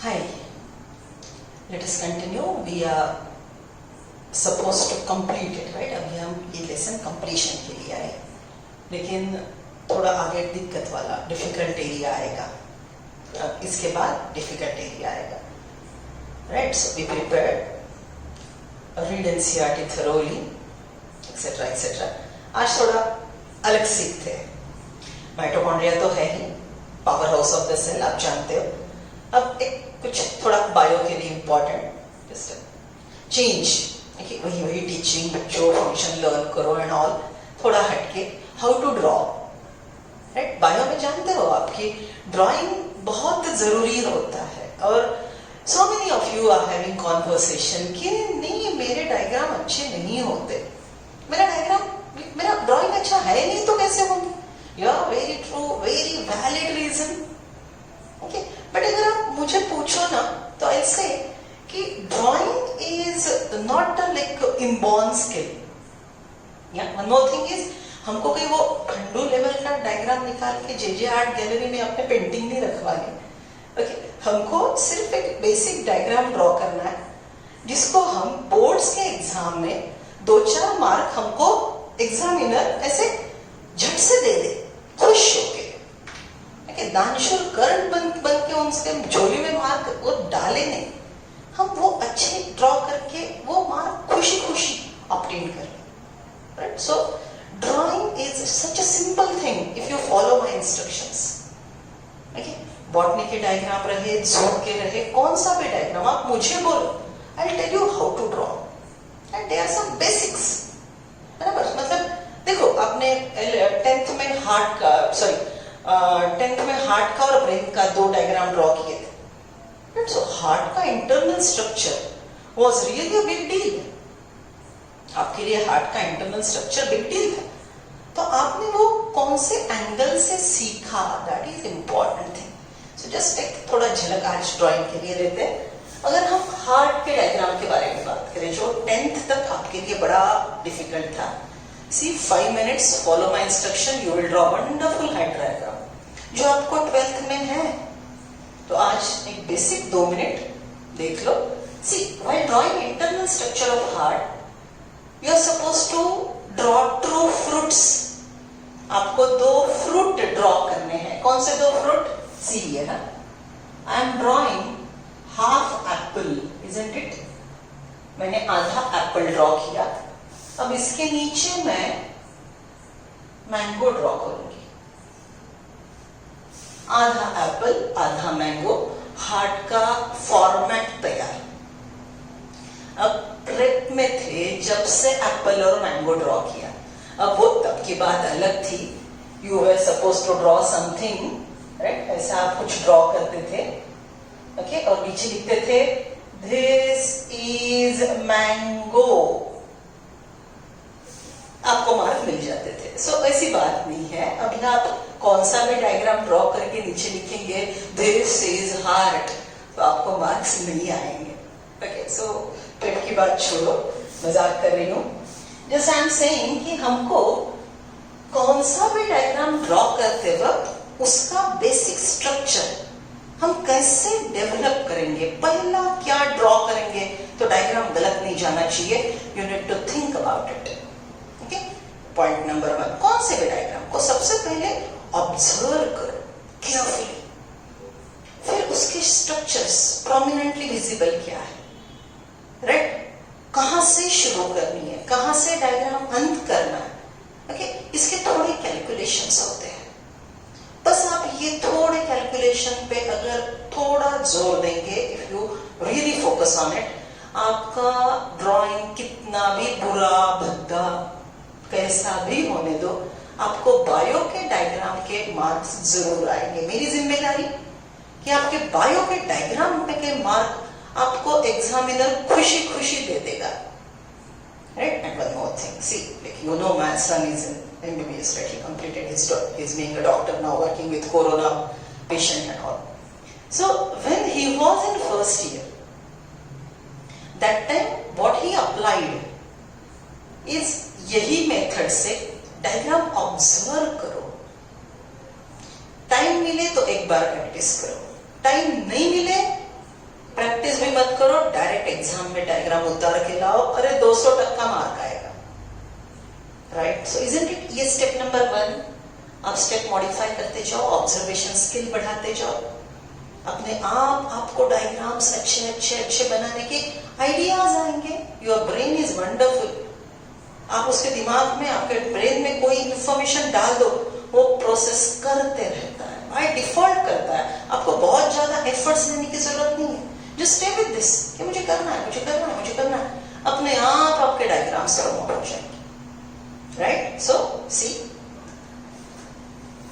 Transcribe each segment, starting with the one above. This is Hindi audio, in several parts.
Hi, let us continue. We are supposed to complete it, right? अभी हम ये लेसन completion के लिए आए, लेकिन थोड़ा आगे दिक्कत वाला डिफिकल्ट एरिया आएगा, इसके बाद डिफिकल्ट एरिया आएगा, right? So be prepared, read NCERT thoroughly, etc. etc. आज थोड़ा अलग सीखते हैं. माइटोकॉन्ड्रिया तो है ही, power house of the cell, आप जानते हो. अब एक कुछ थोड़ा बायो के लिए इम्पोर्टेंट जस्ट चेंज, वही टीचिंग, बच्चों फंक्शन लर्न करो एंड ऑल, थोड़ा हटके how to draw, right? Bio में जानते हो आपकी ड्राइंग बहुत जरूरी होता है, और so many of you are having conversation कि नहीं मेरे डायग्राम अच्छे नहीं होते, मेरा ड्राइंग अच्छा है नहीं तो कैसे होंगे? Yeah very true, very valid reason. Okay, but अगर आप मुझे पूछो ना तो आई से कि drawing is not a like inborn skill. Yeah one more thing is, हमको कोई वो खंडू लेवल का डायग्राम निकाल के जे आर्ट गैलरी में अपने पेंटिंग नहीं रखवानी. ओके, हमको सिर्फ एक बेसिक डायग्राम ड्रॉ करना है, जिसको हम बोर्ड्स के एग्जाम में 2-4 मार्क हमको एग्जामिनर ऐसे झट से दे दे, खुश होके. दानशूर कर्ण बन के उनके झोली में मार्क वो डाले नहीं, हम वो अच्छे ड्रॉ करके वो मार्क खुशी खुशी ऑब्टेन करें, right? So drawing is such a simple thing if you follow my instructions. Okay, botany के डायग्राम रहे, जूम के रहे, कौन सा भी डायग्राम आप मुझे बोलो, I will tell you how to draw and there are some basics. बराबर? मतलब देखो, आपने 10th में हार्ट का, सॉरी 10th में हार्ट का और ब्रेन का 2 डायग्राम ड्रॉ किए थे. सो हार्ट का internal structure was really a big deal. आपके लिए हार्ट का इंटरनल स्ट्रक्चर बिग डील था, तो आपने वो कौन से एंगल से सीखा, that is important thing. So just एक थोड़ा झलक आज ड्राइंग के लिए लेते हैं. अगर हम हार्ट के डायग्राम के बारे में बात करें, जो 10th तक आपके लिए बड़ा डिफिकल्ट था, See 5 minutes, follow my instruction, you will draw wonderful heart diagram. जो आपको 12th में है, तो आज एक बेसिक 2 मिनट देख लो. See, while drawing internal structure of heart, you are supposed to draw 2 fruits. आपको 2 fruit ड्रॉ करने हैं. कौन से 2 fruit? See है ना? I am drawing half apple, isn't it? मैंने आधा एप्पल ड्रॉ किया. अब इसके नीचे मैं मैंगो ड्रॉ करूंगी. आधा एप्पल, आधा मैंगो, हार्ट का फॉर्मेट तैयार. अब प्रेप में थे जब से एप्पल और मैंगो ड्रॉ किया. अब वो तब की बात अलग थी. You were suppose to draw something, right? ऐसा आप कुछ ड्रॉ करते थे, ओके, और नीचे लिखते थे दिस इज मैंगो, आपको मार्क मिल जाते थे. सो ऐसी बात नहीं है. अभी आप कौन सा भी डायग्राम ड्रॉ करके नीचे लिखेंगे दिस इज हार्ट, तो आपको मार्क्स नहीं आएंगे. ओके, सो प्रेप की बात छोड़ो, मजाक कर रही हूँ. जैसे आई एम सेइंग कि हमको कौन सा भी डायग्राम ड्रॉ करते वक्त उसका बेसिक स्ट्रक्चर हम कैसे डेवलप करेंगे, पहला क्या ड्रॉ करेंगे, तो डायग्राम गलत नहीं जाना चाहिए. You need to think about it. Point number 1, कौन से भी डायग्राम को सबसे पहले ऑब्जर्व करो केयरफुली. फिर उसके स्ट्रक्चर्स प्रोमिनेंटली विजिबल क्या है, राइट? कहां से शुरू करनी है, कहां से डायग्राम अंत करना है. ओके, इसके थोड़े कैलकुलेशंस होते हैं. बस आप ये थोड़े कैलकुलेशन पे अगर थोड़ा जोर देंगे, if you really focus on it, आपका ड्राइंग कितना भी बुरा भद्दा कैसा भी होने दो, आपको बायो के डायग्राम के मार्क्स जरूर आएंगे. मेरी जिम्मेदारी कि आपके बायो के डायग्राम पे के मार्क आपको एग्जामिनर खुशी खुशी दे देगा, right? And one more thing, see, like you know my son is in MBBS, right? He completed he is being a doctor now, working with corona patient and all. So when he was in first year, that time what he applied is यही मेथड से डायग्राम ऑब्जर्व करो. टाइम मिले तो एक बार प्रैक्टिस करो, टाइम नहीं मिले प्रैक्टिस भी मत करो, डायरेक्ट एग्जाम में डायग्राम उतार के लाओ, अरे 200% मार्क आएगा, राइट? सो इजंट इट, ये स्टेप नंबर 1। आप स्टेप मॉडिफाई करते जाओ, ऑब्जर्वेशन स्किल बढ़ाते जाओ, अपने आप आपको डायग्राम्स अच्छे अच्छे अच्छे बनाने के आइडियाज आएंगे। Your brain is wonderful. आप उसके दिमाग में, आपके ब्रेन में कोई इंफॉर्मेशन डाल दो, वो प्रोसेस करते रहता है, बाय डिफॉल्ट करता है। आपको बहुत ज्यादा एफर्ट्स लेने की जरूरत नहीं है। जस्ट स्टे विद दिस कि मुझे करना है, मुझे करना है, मुझे करना है। अपने आप आपके डायग्राम्स फॉर्म हो जाएंगे, right? So see,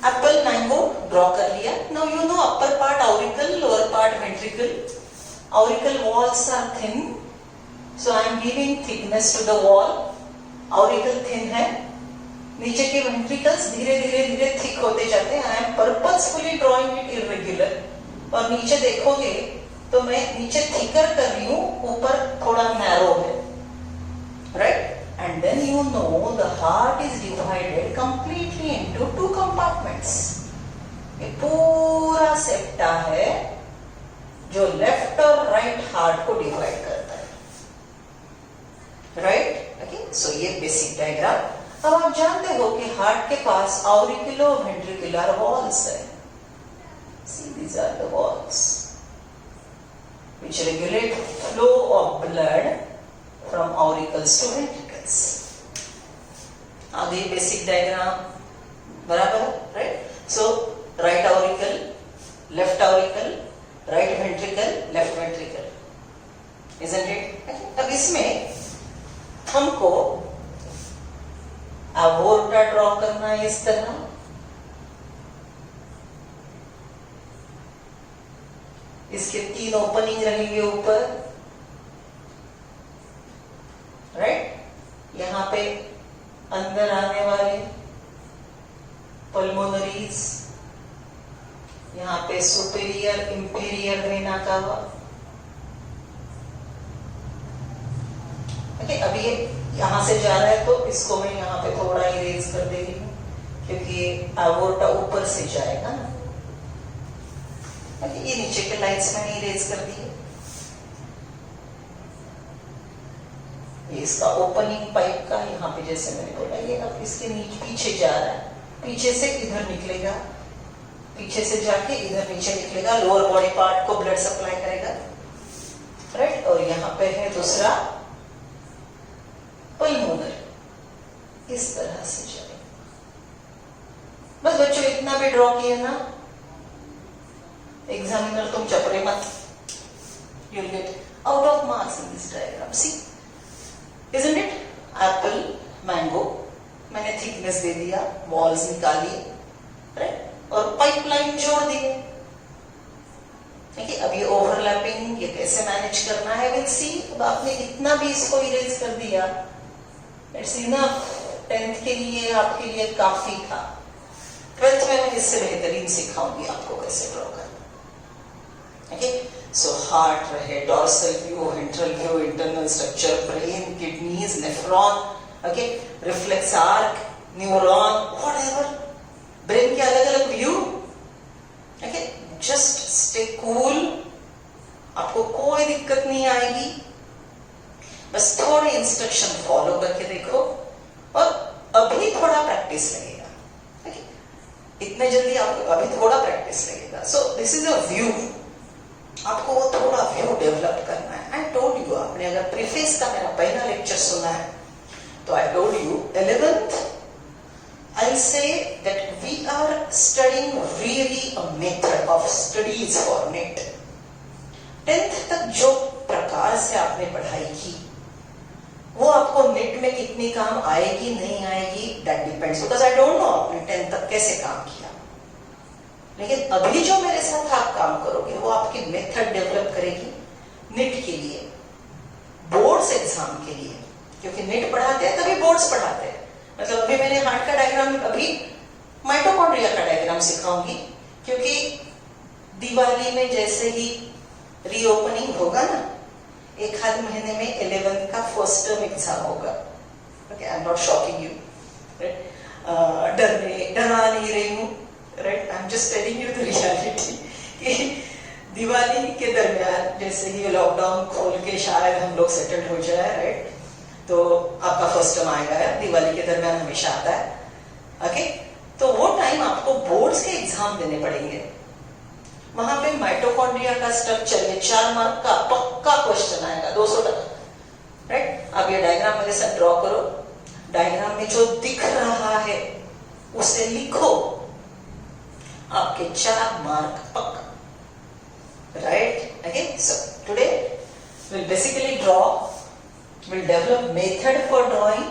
apple mango draw कर लिया। Now you know upper part auricle, lower part ventricle. Auricle walls are thin, so I am giving thickness to the wall. Auricle thin है, नीचे के वेंट्रिकल्स धीरे धीरे धीरे थिक होते जाते हैं. I am purposefully drawing it irregular. और नीचे देखोगे तो मैं नीचे थिकर कर रही हूं, ऊपर थोड़ा नैरो है, right? And then you know the heart is divided completely into 2 compartments. ये पूरा सेप्टा है जो लेफ्ट और राइट हार्ट को डिवाइड करता है, राइट? ओके, सो ये बेसिक डायग्राम। अब आप जानते हो कि हार्ट के पास ऑरिकुलो वेंट्रिकुलर वॉल्स है. See, these are the walls which regulate flow of blood from auricles to ventricles. आगे बेसिक डायग्राम बराबर, right? So right auricle, left auricle, right ventricle, left ventricle, isn't it? अब इसमें हमको एवोर्टा ड्रॉ करना है इस तरह. इसके 3 ओपनिंग रहेंगे ऊपर, राइट? यहां पे अंदर आने वाले पल्मोनरीज, यहां पे superior inferior vena cava. Okay, अभी ये यहां से जा रहा है तो इसको मैं यहां पे थोड़ा इरेज कर दे रही हूं क्योंकि एवोर्टा ऊपर से जाएगा ना. ये नीचे के लाइन्स मैंने इरेज कर दिए. ये इसका ओपनिंग पाइप का, यहाँ पे जैसे मैंने बोला, ये अब इसके नीचे पीछे जा रहा है, पीछे से इधर निकलेगा, पीछे से जाके इधर नीचे निकलेगा, लोअर बॉडी पार्ट को ब्लड सप्लाई करेगा, राइट? और यहाँ पे है दूसरा पल्मोनर, इस तरह से जाएगा. बस बच्चों इतना भी ड्रॉ किए ना, एग्जामिनर तुम चपरे मत, you'll get out of marks in this diagram. See, isn't it? Apple mango, मैंने थिकनेस दे दिया, वॉल्स निकाली, राइट? और पाइपलाइन जोड़ दिए. ठीक है, अब ये ओवरलैपिंग ये कैसे मैनेज करना है, विल सी. अब आपने इतना भी इसको इरेज कर दिया, इट्स इनफ. 10th के लिए आपके लिए काफी था. 12th में मैं इससे बेहतरीन सिखाऊंगी आपको कैसे ड्रॉ करना. ओके, सो हार्ट रहे, dorsal view, ventral view, internal structure, brain, kidneys, nephron, okay, reflex arc, neuron, whatever, brain के अलग अलग view. Okay, just stay cool, आपको कोई दिक्कत नहीं आएगी. बस थोड़े इंस्ट्रक्शन फॉलो करके देखो और अभी थोड़ा प्रैक्टिस लगेगा. ओके, इतने जल्दी आपको अभी थोड़ा प्रैक्टिस लगेगा. So this is a view, आपको वो थोड़ा व्यू डेवलप करना है. आई टोल्ड यू, आपने अगर प्रीफेस का मेरा पहला लेक्चर सुना है तो I told you 11th I'll say that we are studying really a method of studies for NET. 10th तक जो प्रकार से आपने पढ़ाई की वो आपको नेट में कितनी काम आएगी नहीं आएगी, that depends, because I don't know आपने 10th तक कैसे काम किया. लेकिन अभी जो मेरे साथ आप काम करोगे वो आपकी मेथड डेवलप करेगी नेट के लिए, बोर्ड्स एग्जाम के लिए. क्योंकि नेट पढ़ाते हैं तभी बोर्ड्स पढ़ाते हैं. मतलब अभी मैंने हार्ट का डायग्राम, अभी माइटोकॉन्ड्रिया का डायग्राम सिखाऊंगी क्योंकि दिवाली में जैसे ही रीओपनिंग होगा ना, 1 महीने में 11th का फर्स्ट टर्म एग्जाम होगा. Okay, I am not shocking you, डरा नहीं रही हूँ, right? I am just telling you the reality. Diwali के दरमियान जैसे ही लॉकडाउन खोल के शायद हम लोग सेटल्ड हो जाए, राइट, तो आपका फर्स्ट टर्म आएगा यार, दिवाली के दरमियान हमेशा आता है, ओके। तो वो टाइम आपको बोर्ड्स के एग्जाम देने पड़ेंगे, वहां पे माइटोकॉन्ड्रिया का स्ट्रक्चर ये 4 मार्क का पक्का क्वेश्चन आएगा, 200%, राइट। अब ये डायग्राम मेरे साथ ड्रॉ करो, डायग्राम में जो दिख रहा है उसे लिखो, आपके 4 मार्क पक्का, right. Okay, so today will basically draw, will develop method for drawing,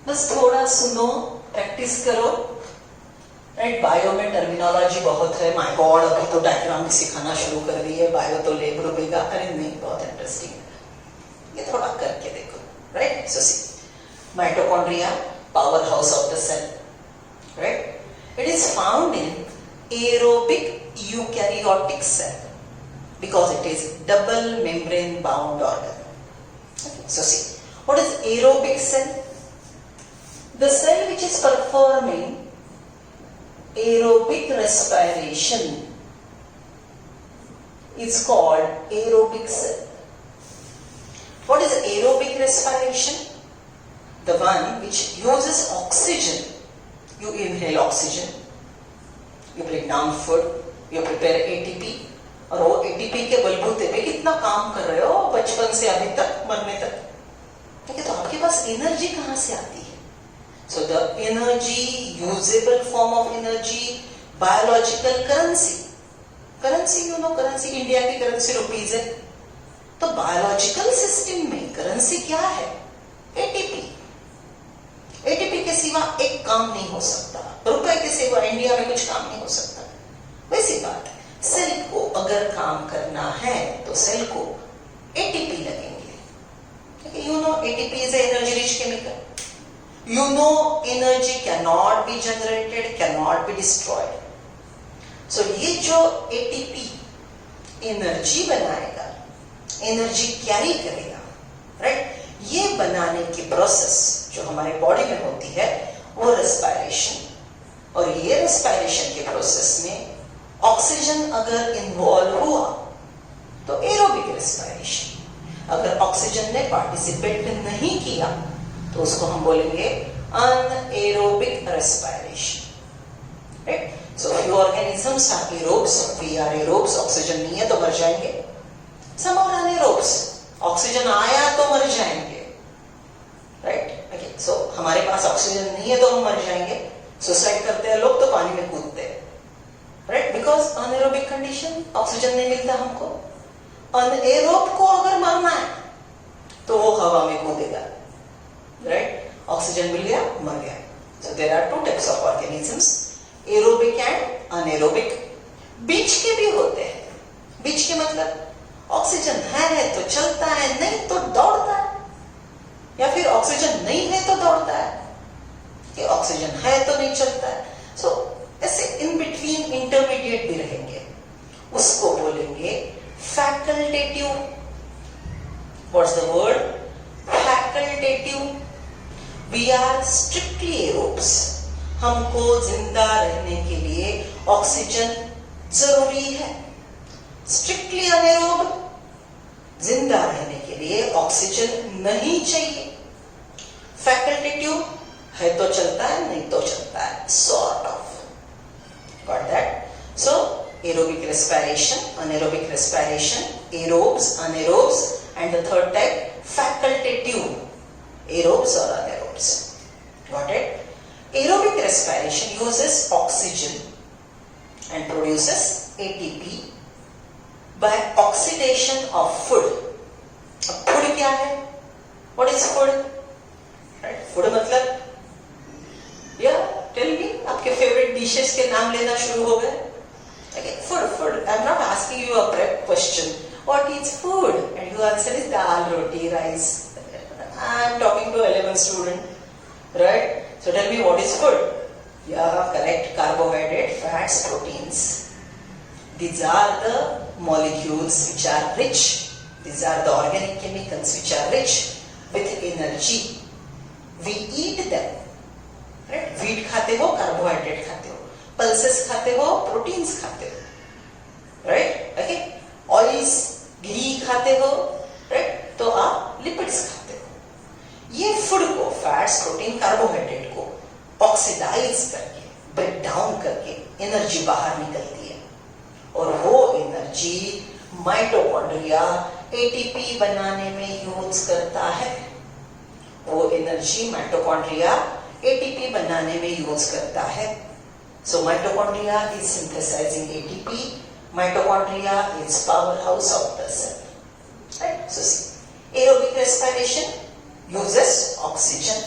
बस थोड़ा सुनो, प्रैक्टिस करो, राइट। बायो में टर्मिनोलॉजी बहुत है, माय गॉड अभी तो डायग्राम भी सिखाना शुरू कर दी है, बायो तो लेब रुकेगा, अरे नहीं, बहुत इंटरेस्टिंग है, ये थोड़ा करके देखो, right. So see, mitochondria, power house of the cell, right, it is found in aerobic eukaryotic cell because it is double membrane bound organ. Okay. So see, what is aerobic cell? The cell which is performing aerobic respiration is called aerobic cell. What is aerobic respiration? The one which uses oxygen. You inhale oxygen, you break down food, you prepare ATP, और वो ATP के बलबूते पे कितना काम कर रहे हो बचपन से अभी तक, मरने तक, ठीक है। तो आपके पास एनर्जी कहाँ से आती है? So the energy, usable form of energy, biological currency, currency you know, currency India की करेंसी रुपीज है, तो बायोलॉजिकल सिस्टम में करेंसी क्या है? एटीपी। एटीपी के सिवा एक काम नहीं हो सकता, रुपए के सिवा इंडिया में कुछ काम नहीं हो सकता। वैसी बात है, सेल को अगर काम करना है तो सेल को एटीपी लगेंगे। You know ATP is energy rich chemical, you know energy can not be generated, can not be destroyed. So ये जो एटीपी एनर्जी बनाएगा, एनर्जी कैरी करेगा, राइट, ये बनाने की प्रोसेस जो हमारे बॉडी में होती है वो रेस्पिरेशन, और ये रेस्पिरेशन के प्रोसेस में ऑक्सीजन अगर इन्वॉल्व हुआ तो एरोबिक रेस्पिरेशन, अगर ऑक्सीजन ने पार्टिसिपेट नहीं किया तो उसको हम बोलेंगे anaerobic respiration, right. So few organisms are aerobes, we are aerobes, oxygen नहीं है तो मर जाएंगे। सम आर अनएरोब्स, ऑक्सीजन आया तो मर जाएंगे, राइट। ओके, सो हमारे पास ऑक्सीजन नहीं है तो हम मर जाएंगे। सुसाइड करते हैं लोग तो पानी में कूदते हैं, right, because anaerobic condition, oxygen नहीं मिलता हमको। अनएरोब को अगर मरना है तो वो हवा में कूदेगा, राइट, ऑक्सीजन मिल गया, मर गया। So there are 2 types of organisms, aerobic and anaerobic. बीच के भी होते हैं, बीच के मतलब ऑक्सीजन है तो चलता है, नहीं तो दौड़ता है, या फिर ऑक्सीजन नहीं है तो दौड़ता है, कि ऑक्सीजन है तो नहीं चलता है। सो ऐसे इन बिटवीन इंटरमीडिएट भी रहेंगे, उसको बोलेंगे facultative. What's the word? Facultative. We are strictly aerobes, हमको जिंदा रहने के लिए ऑक्सीजन जरूरी है। स्ट्रिक्टली अनएरोब, जिंदा रहने के लिए ऑक्सीजन नहीं चाहिए। फैकल्टेटिव है तो चलता है, नहीं तो चलता है, sort of. Got that? So aerobic respiration, anaerobic respiration, aerobes, anaerobes, and the third type facultative, aerobes or anaerobes. Got it? Aerobic respiration uses oxygen and produces ATP by oxidation of food. अब food क्या है? What is food? Right? Food मतलब या टेल मी, आपके फेवरेट डिशेस के नाम लेना शुरू हो गए। Okay, food. I'm not asking you a prep question. What is food? And your answer is dal, roti, rice. I'm talking to 11th student, right? So tell me what is food? Yeah, correct. Carbohydrate, fats, proteins. These are the molecules which are rich. These are the organic chemicals which are rich with energy. We eat them. Right, wheat खाते हो, कार्बोहाइड्रेट खाते हो, पल्सेस खाते हो, प्रोटीन्स खाते हो, राइट। ओके, ऑयल्स, घी खाते हो, राइट, तो आप लिपिड्स खाते हो। ये फूड को, फैट्स, प्रोटीन, कार्बोहाइड्रेट को ऑक्सीडाइज करके, ब्रेक डाउन करके एनर्जी बाहर निकलती है, और वो एनर्जी माइटोकॉन्ड्रिया एटीपी बनाने में यूज करता है। वो एनर्जी माइटोकॉन्ड्रिया एटीपी बनाने में यूज करता है। So mitochondria is synthesising ATP. Mitochondria is powerhouse of the cell. Right? So see, aerobic respiration uses oxygen.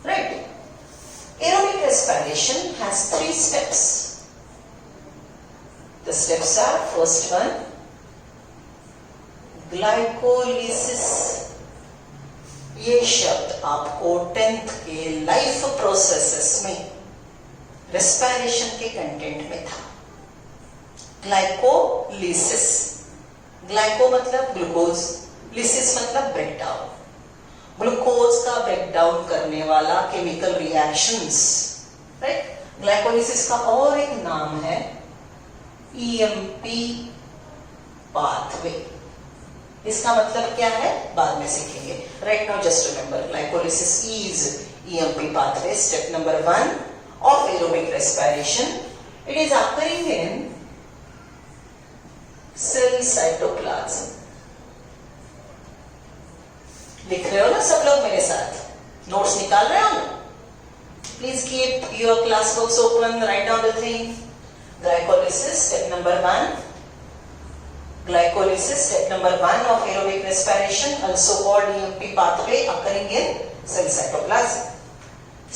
Right? Aerobic respiration has 3 steps. The steps are, first one, glycolysis. ये शब्द आपको 10th के लाइफ प्रोसेसेस में रेस्पिरेशन के कंटेंट में था. ग्लाइकोलिसिस, ग्लाइको मतलब ग्लूकोज, लिसिस मतलब ब्रेकडाउन. ग्लूकोज का ब्रेकडाउन करने वाला केमिकल रिएक्शंस, राइट. ग्लाइकोलिसिस का और एक नाम है ईएमपी पाथवे. इसका मतलब क्या है बाद में सीखेंगे. Right now just remember, glycolysis is EMP pathway. Step number 1 of aerobic respiration. It is occurring in cell cytoplasm. लिख रहे हो ना सब लोग मेरे साथ? नोट्स निकाल रहे हो ना? Please keep your class books open. Write down the thing. Glycolysis, step number 1. Glycolysis, step number 1 of aerobic respiration, also called EMP pathway, occurring in cell cytoplasm.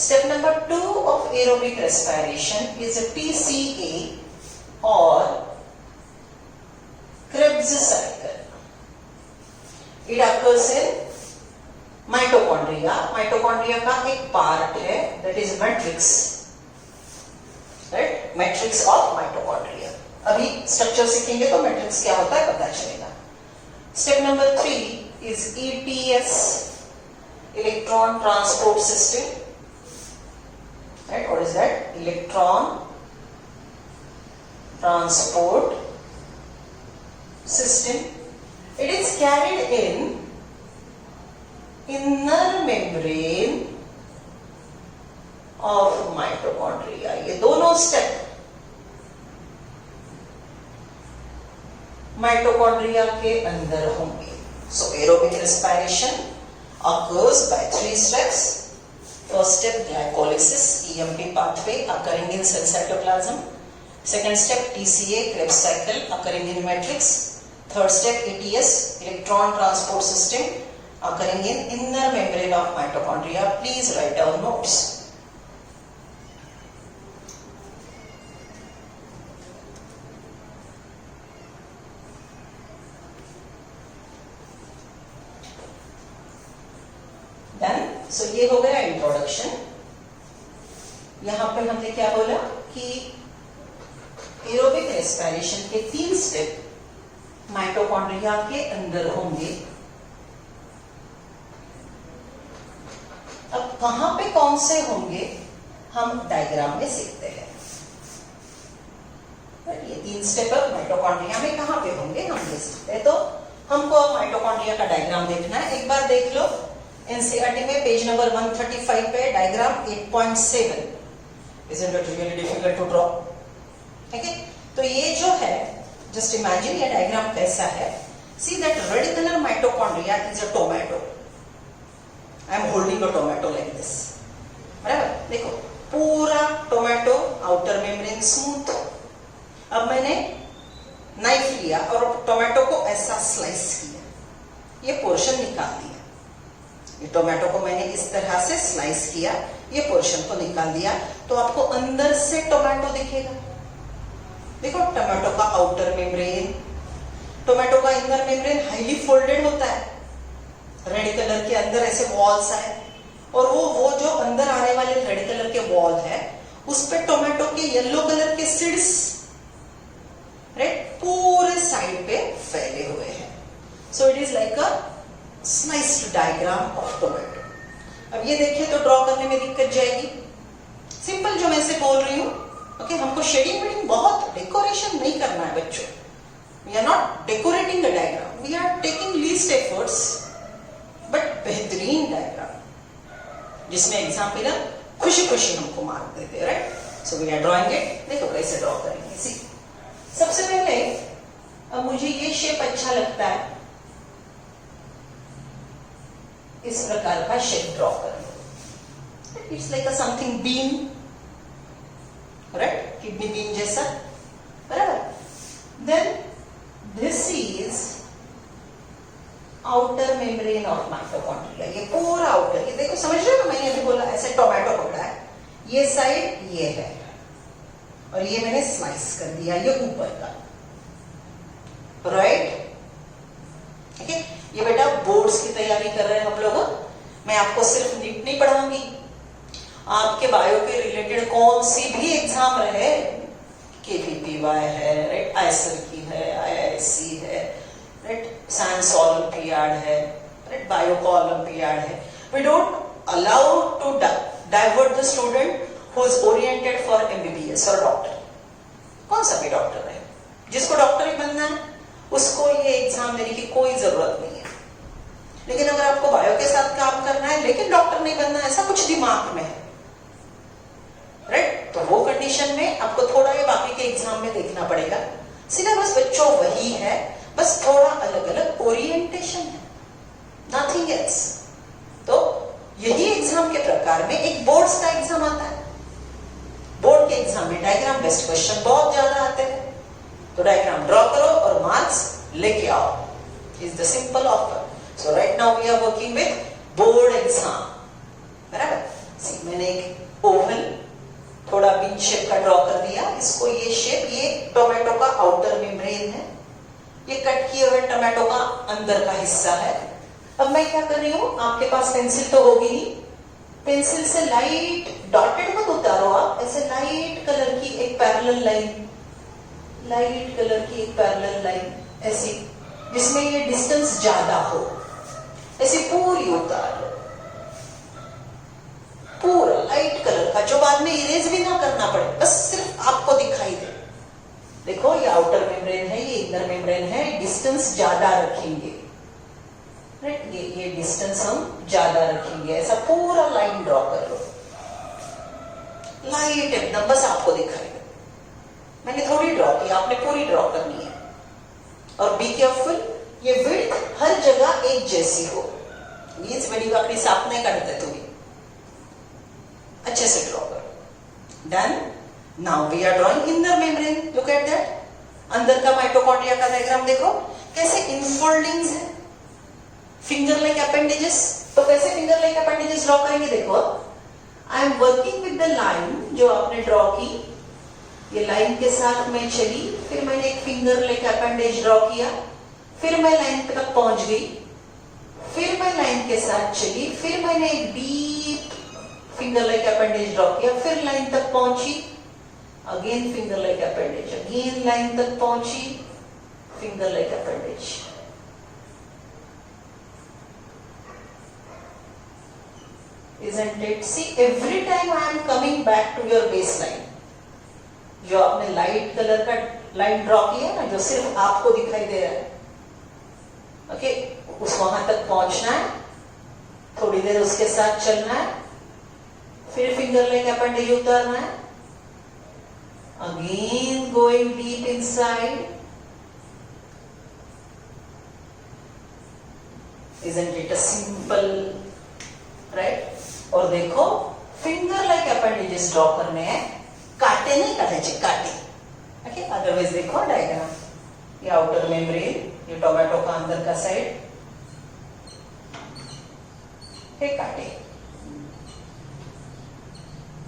Step number 2 of aerobic respiration is a TCA or Krebs cycle. It occurs in mitochondria. Mitochondria का एक पार्ट है, that is matrix, right? Matrix of mitochondria. अभी स्ट्रक्चर सीखेंगे तो मैट्रिक्स क्या होता है पता चलेगा. Step number 3 is ETS, electron transport system. Right? What is that? Electron transport system. It is carried in inner membrane of mitochondria. ये दोनों स्टेप माइटोकॉन्ड्रिया के अंदर होंगे. So aerobic respiration occurs by 3 steps. First step, glycolysis, EMP pathway occurring in cell cytoplasm. Second step, TCA, Krebs cycle occurring in matrix. Third step, ETS, electron transport system occurring in inner membrane of mitochondria. Please write down notes. Done? So ये हो गया इंट्रोडक्शन. यहां पे हमने क्या बोला कि एरोबिक रेस्पिरेशन के 3 स्टेप माइटोकॉन्ड्रिया के अंदर होंगे. अब कहां पे कौन से होंगे हम डायग्राम में सीखते हैं. ये 3 स्टेप माइटोकॉन्ड्रिया में कहां पे होंगे हम ये सीखते हैं. तो हमको माइटोकॉन्ड्रिया का डायग्राम देखना है. एक बार देख लो एनसीईआरटी में पेज नंबर 135 पे diagram 8.7. Isn't it really difficult to draw? Okay? तो ये जो है, just imagine ये डायग्राम कैसा है. See that red color mitochondria is a tomato. I am holding a tomato like this. बराबर? देखो पूरा टोमेटो, आउटर मेम्ब्रेन स्मूथ. अब मैंने नाइफ लिया और टोमेटो को ऐसा स्लाइस किया. ये पोर्शन निकाल दिया. ये टोमेटो को मैंने इस तरह से स्लाइस किया, ये पोर्शन को निकाल दिया, तो आपको अंदर से टोमेटो दिखेगा. देखो टोमेटो का आउटर मेम्ब्रेन, टोमेटो का इनर मेम्ब्रेन हाईली फोल्डेड होता है. रेड कलर के अंदर ऐसे वॉल्स है, और वो जो अंदर आने वाले रेड कलर के वॉल है उस पे टोमेटो के येलो कलर के सीड्स, राइट, पूरे साइड पे फैले हुए हैं. सो it is like a sliced diagram of tomato. अब ये देखिए तो ड्रॉ करने में दिक्कत जाएगी. सिंपल जो मैं से बोल रही हूं ओके हमको शेडिंग वेडिंग बहुत डेकोरेशन नहीं करना है बच्चों. We are not decorating the diagram, we are taking least efforts but बेहतरीन डायग्राम जिसमें एग्जामिनर खुशी खुशी हमको मार्क देते. Right, so we are drawing it. देखो कैसे ड्रॉ करेंगे. सी सबसे पहले अब मुझे ये शेप अच्छा लगता है, इस प्रकार का शेप ड्रॉ करेंगे. It's like a something bean, right, kidney bean जैसा, बराबर. Then this is outer membrane of mitochondria. ये पूरा आउटर, ये देखो समझ रहे हो ना, मैंने अभी बोला ऐसे टोमेटो पकड़ा है, ये साइड ये है और ये मैंने स्लाइस कर दिया ये ऊपर का. राइट, ठीक है. ये बेटा बोर्ड्स की तैयारी कर रहे हैं हम लोग. मैं आपको सिर्फ नीट नहीं पढ़ाऊंगी, आपके बायो के रिलेटेड कौन सी भी एग्जाम रहे, KVPY है, राइट, आईएसआर की है, IISc है, राइट, साइंस ओलंपियाड है, राइट, बायो का ओलंपियाड है. We don't allow to divert the student who is oriented for MBBS और डॉक्टर. कौन सा भी डॉक्टर है, जिसको डॉक्टर ही बनना है उसको ये एग्जाम देने की कोई जरूरत नहीं है. लेकिन अगर आपको बायो के साथ काम करना है लेकिन डॉक्टर नहीं बनना, ऐसा कुछ दिमाग में है, राइट, तो वो कंडीशन में आपको थोड़ा ये बाकी के एग्जाम में देखना पड़ेगा. सिलेबस बच्चों वही है, बस थोड़ा अलग अलग ओरिएंटेशन है, नथिंग एल्स. तो यही एग्जाम के प्रकार में एक बोर्ड्स का एग्जाम आता है. बोर्ड के एग्जाम में डायग्राम बेस्ड क्वेश्चन बहुत ज्यादा आते हैं, तो डायग्राम ड्रॉ करो और मार्क्स लेके आओ. Is the simple offer. So right now we are working with board exam, बराबर. सी मैंने एक ओवल थोड़ा बिन शेप का ड्रॉ कर दिया. इसको ये शेप, ये टोमेटो का आउटर मेम्ब्रेन है, ये कट किए हुए टोमेटो का अंदर का हिस्सा है. अब मैं क्या कर रही हूं, आपके पास पेंसिल तो होगी ही, पेंसिल से लाइट डॉटेड मत उतारो आप, ऐसे लाइट कलर की एक पैरेलल लाइन, लाइट कलर की एक पैरेलल लाइन ऐसी जिसमें ये डिस्टेंस ज्यादा हो, ऐसी पूरी उतार लो, पूरा लाइट कलर का, जो बाद में इरेज भी ना करना पड़े, बस सिर्फ आपको दिखाई दे. देखो ये आउटर मेम्ब्रेन है, ये इनर मेम्ब्रेन है, डिस्टेंस ज्यादा रखेंगे, राइट, ये डिस्टेंस हम ज्यादा रखेंगे. ऐसा पूरा लाइन ड्रॉ कर लो, लाइट एकदम, बस आपको दिखाई दे. मैंने थोड़ी ड्रॉ की, आपने पूरी ड्रॉ करनी है. और बी केयरफुल, ये विड्थ हर जगह एक जैसी हो. मीन्स वेडी वाकडी साफ नाही काढते तुम्ही, अच्छे से ड्रॉ करो. Done. Now we are drawing inner membrane. Look at that. अंदर का माइटोकॉन्ड्रिया का डायग्राम देखो कैसे इनफोल्डिंग्स है, फिंगर लाइक अपेंडेजेस. तो कैसे फिंगर लाइक अपेंडेजेस ड्रॉ करेंगे, देखो I am working with the line जो आपने ड्रॉ की, ये लाइन के साथ मैं चली, फिर मैंने एक फिंगर लाइक अपेंडेज ड्रॉ किया, फिर मैं लाइन तक पहुंच गई, फिर मैं लाइन के साथ चली, फिर मैंने एक deep finger like appendage draw किया, फिर लाइन तक पहुंची, again finger like appendage, again line तक पहुंची, finger like appendage. Isn't it? See, every time I am coming back to your baseline. जो आपने लाइट कलर का लाइन ड्रॉ किया ना, जो सिर्फ आपको दिखाई दे रहा है, ओके, उस वहां तक पहुंचना है, थोड़ी देर उसके साथ चलना है, फिर फिंगर लाइक अपेंडेज उतारना है, again going deep inside. Isn't it a simple, right? और देखो फिंगर लाइक अपेंडेजेस ड्रॉ करने हैं, काटे नहीं काटायचे, काटे. ओके, अदरवाइज देखो डायग्राम, ये आउटर मेम्ब्रेन, ये टोमेटो का अंदर का साइड, हे काटे,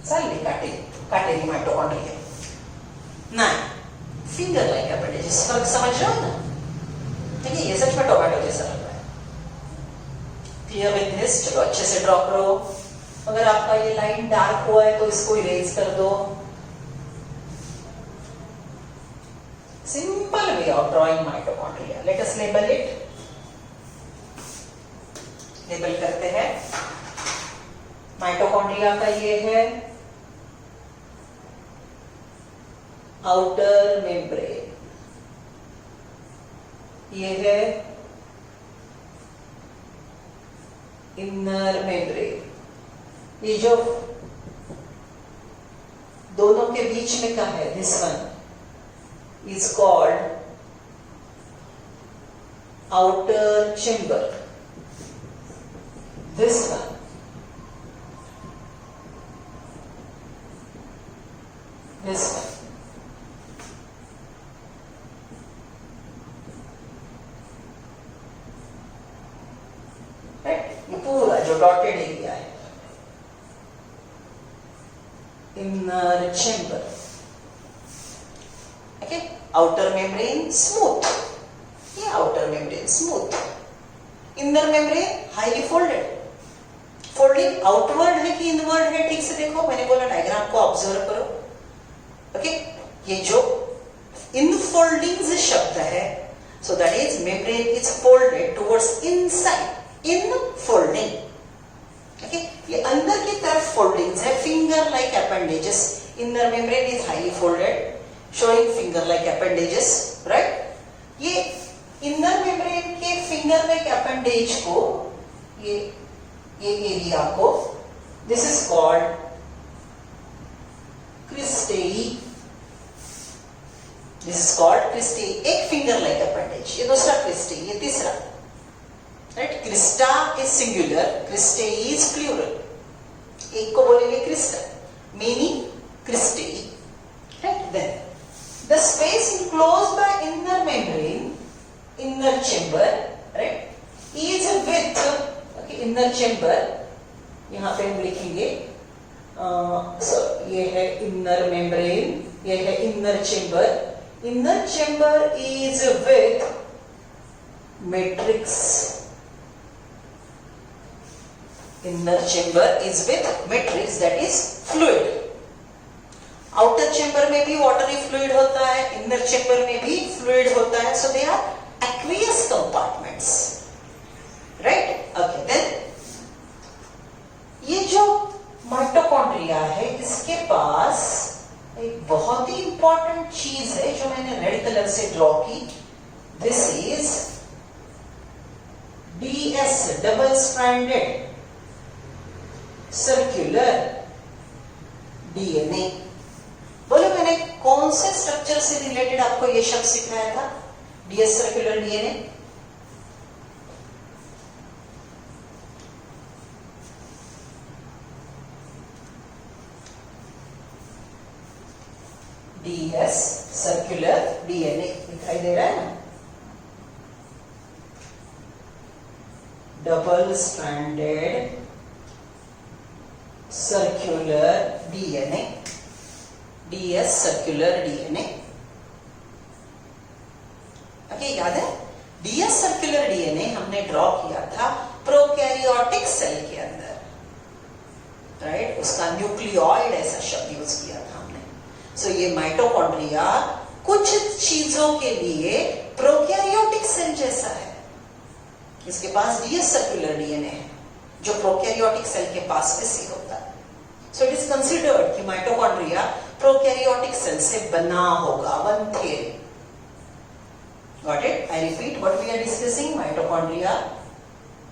चालले काटे, काटेली माइटोकॉन्ड्रिया. नहीं, फिंगर लाइक अपेंडेजेस. फर्क समझ रहे हो ना? देखिए ये सच में टोमेटो जैसा लग रहा है. Clear with this? चलो अच्छे से ड्रॉ करो. अगर आपका ये लाइन डार्क हुआ है तो इसको इरेज कर दो. Simple way of drawing mitochondria. Let us label it. Label करते हैं. माइटोकॉन्ड्रिया का ये है आउटर मेम्ब्रेन, ये है इनर मेम्ब्रेन। ये जो दोनों के बीच में का है, this one is called outer chamber, this one this one. Right? ये पूरा जो डॉटेड एरिया है inner chamber, okay. Outer membrane smooth, ये outer membrane smooth, inner membrane highly folded. Folding outward है कि इनवर्ड है, ठीक से देखो, मैंने बोला डायग्राम को ऑब्जर्व करो, ओके। ये जो इनफोल्डिंग शब्द है, so that is membrane is folded towards inside, infolding, okay. ये अंदर की तरफ फोल्डिंग्स है, finger like appendages. Inner membrane is highly folded, showing finger like appendages, right. ये इनर मेम्ब्रेन के फिंगर लाइक अपेंडेज को, ये एरिया को, this is called cristae, this is called cristae. एक फिंगर लाइक अपेंडेज, ये दूसरा क्रिस्टेई, ये तीसरा, right. Crista is singular, cristae is plural. एक को बोलेंगे crista, many cristae, right. Then the space enclosed by inner membrane, inner chamber, right, is with, okay. Inner chamber यहां पे हम लिखेंगे, ये है इनर मेम्ब्रेन, ये है inner chamber. Inner chamber is with matrix, inner chamber is with matrix that is fluid. Outer chamber में भी वाटरी फ्लूइड होता है, इनर चेम्बर में भी फ्लूइड होता है, so they are aqueous compartments, right, okay. Then ये जो माइटोकॉन्ड्रिया है, इसके पास एक बहुत ही इंपॉर्टेंट चीज है जो मैंने रेड कलर से ड्रॉ की, this is DS, double stranded circular DNA। बोलो मैंने कौन से स्ट्रक्चर से रिलेटेड आपको ये शब्द सिखाया था, DS circular DNA? DS circular DNA दिखाई दे रहा है ना, double stranded circular DNA, DS circular DNA, okay. याद है DS सर्कुलर DNA हमने ड्रॉ किया था प्रोकैरियोटिक सेल के अंदर, राइट। उसका न्यूक्लियोइड ऐसा शब्द यूज किया था हमने। सो ये माइटोकॉन्ड्रिया कुछ चीजों के लिए प्रोकैरियोटिक सेल जैसा है, इसके पास DS सर्कुलर DNA है जो प्रोकैरियोटिक सेल के पास वैसे होता है। सो इट इज कंसिडर्ड कि माइटोकॉन्ड्रिया प्रोकैरियोटिक सेल से बना होगा, one theory. Got it? I repeat what we are discussing, mitochondria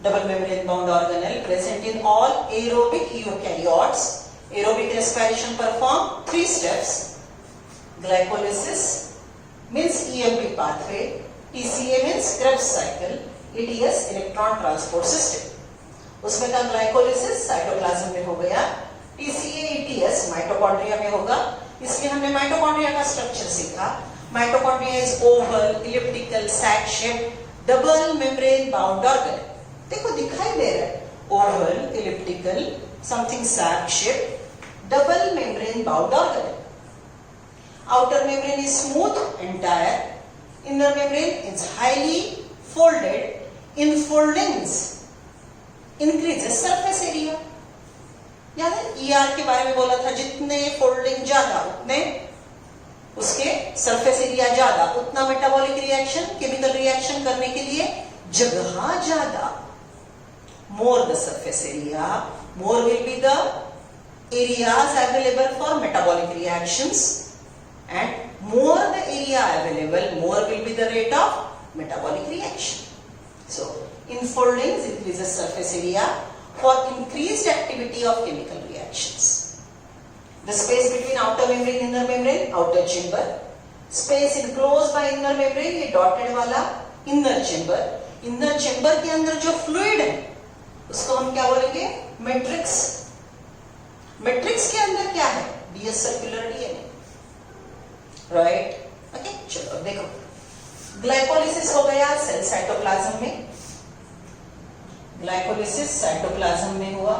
double membrane bound organelle present in all aerobic eukaryotes. Aerobic respiration perform 3 steps. Glycolysis means EMP pathway, TCA means Krebs cycle, ETS electron transport system. उसमें का ग्लाइकोलिसिस साइटोप्लाज्म में हो गया, TCA ETS माइटोकॉन्ड्रिया में होगा। इसलिए हमने माइटोकॉन्ड्रिया का स्ट्रक्चर सीखा। Mitochondria is oval, elliptical, sac shape, double membrane bound organ. देखो दिखाई दे रहा है, oval, elliptical, something sac shape, double membrane bound organ. Outer membrane is smooth entire, inner membrane is highly folded. Infoldings increases surface area. याद है ER के बारे में बोला था, जितने फोल्डिंग ज्यादा उतने उसके सरफेस एरिया ज्यादा, उतना मेटाबॉलिक रिएक्शन, केमिकल रिएक्शन करने के लिए जगह ज्यादा। More the surface area, more will be the areas available for metabolic reactions and more the area available, more will be the rate of metabolic reaction. So enfoldings increases surface area for increased activity of chemical reactions. The space between outer membrane inner membrane, outer chamber. Space enclosed by inner membrane, ये डॉटेड वाला inner chamber. inner chamber के अंदर जो fluid है उसको हम क्या बोलेंगे? मैट्रिक्स. मैट्रिक्स के अंदर क्या है? DS circular DNA. Right? Okay, चलो देखो, ग्लाइकोलिसिस हो गया सेल साइटोप्लाज्म में. ग्लाइकोलिसिस साइटोप्लाज्म में हुआ,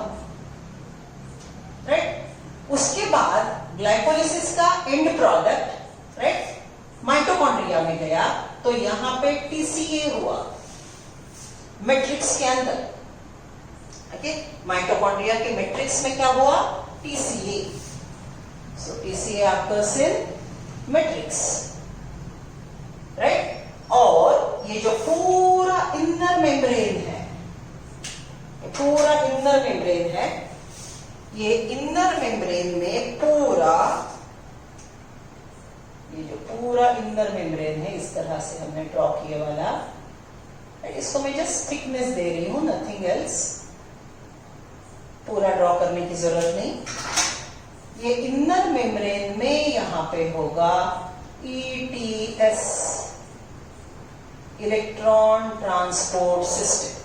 राइट? उसके बाद ग्लाइकोलिसिस का एंड प्रोडक्ट, राइट, माइटोकॉन्ड्रिया में गया, तो यहां पे TCA हुआ मैट्रिक्स के अंदर. ओके, माइटोकॉन्ड्रिया के मैट्रिक्स में क्या हुआ? TCA. So TCA occurs in matrix, right? और ये जो पूरा इनर मेम्ब्रेन है, पूरा इनर मेम्ब्रेन है, ये इनर मेम्ब्रेन में पूरा, ये जो पूरा इनर मेम्ब्रेन है, इस तरह से हमने ड्रॉ किया वाला, इसको मैं जस्ट थिकनेस दे रही हूं, नथिंग एल्स. पूरा ड्रॉ करने की जरूरत नहीं. ये इनर मेम्ब्रेन में यहां पे होगा ETS, electron transport system.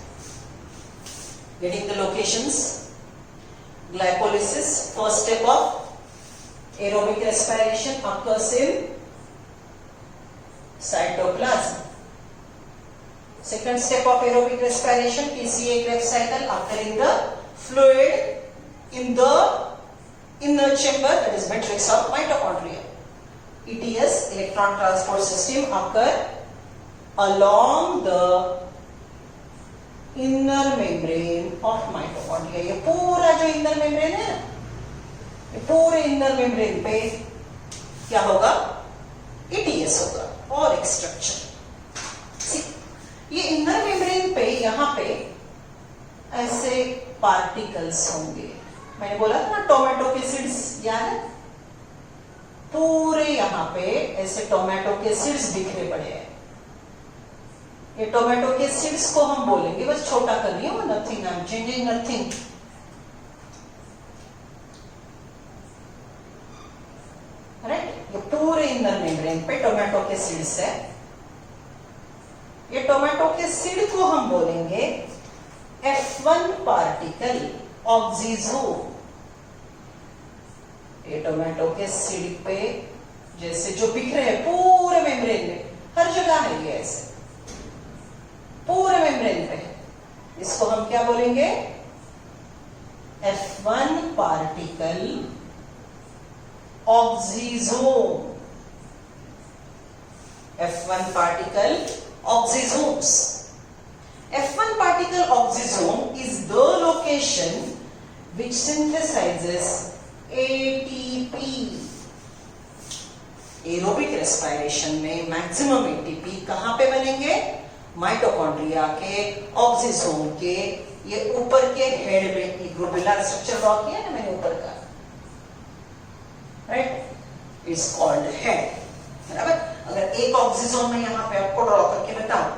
Getting the locations? Glycolysis, first step of aerobic respiration occurs in cytoplasm. Second step of aerobic respiration, TCA Krebs cycle, occurring the fluid in the inner chamber, that is matrix of mitochondria. ETS, electron transport system, occur along the inner membrane of mitochondria. ये पूरा जो inner membrane है, ये पूरे inner membrane पे क्या होगा? ETS होगा. और एक स्ट्रक्चर, ये inner membrane पे यहाँ पे ऐसे पार्टिकल्स होंगे. मैंने बोला था ना टोमेटो के सीड्स, याद है? पूरे यहाँ पे ऐसे टोमेटो के सीड्स बिखरे पड़े हैं. ये टोमेटो के सीड्स को हम बोलेंगे, बस छोटा कर रही हूँ, nothing, I am changing nothing. Right? ये पूरे इनर मेम्ब्रेन पे टोमेटो के सीड्स है. ये टोमेटो के सीड को हम बोलेंगे F1 पार्टिकल ऑक्सीजोम. ये टोमेटो के सीड पे जैसे जो बिखरे हैं पूरे मेम्ब्रेन में, हर जगह है ये ऐसे पूरे मेम्ब्रेन पे, इसको हम क्या बोलेंगे? F1 particle oxysome. F1 particle oxysomes. F1 particle oxysome is the location which synthesizes ATP. Aerobic respiration में मैक्सिमम ATP कहां पे बनेंगे? माइटोकॉन्ड्रिया के ऑक्सीजोम के ये ऊपर के हेड में. ग्लोबुलर स्ट्रक्चर ड्रॉ किया ना मैंने ऊपर का, राइट? It's called head. बराबर? अगर एक ऑक्सीजोम में यहां पे आपको ड्रॉ करके बताऊं,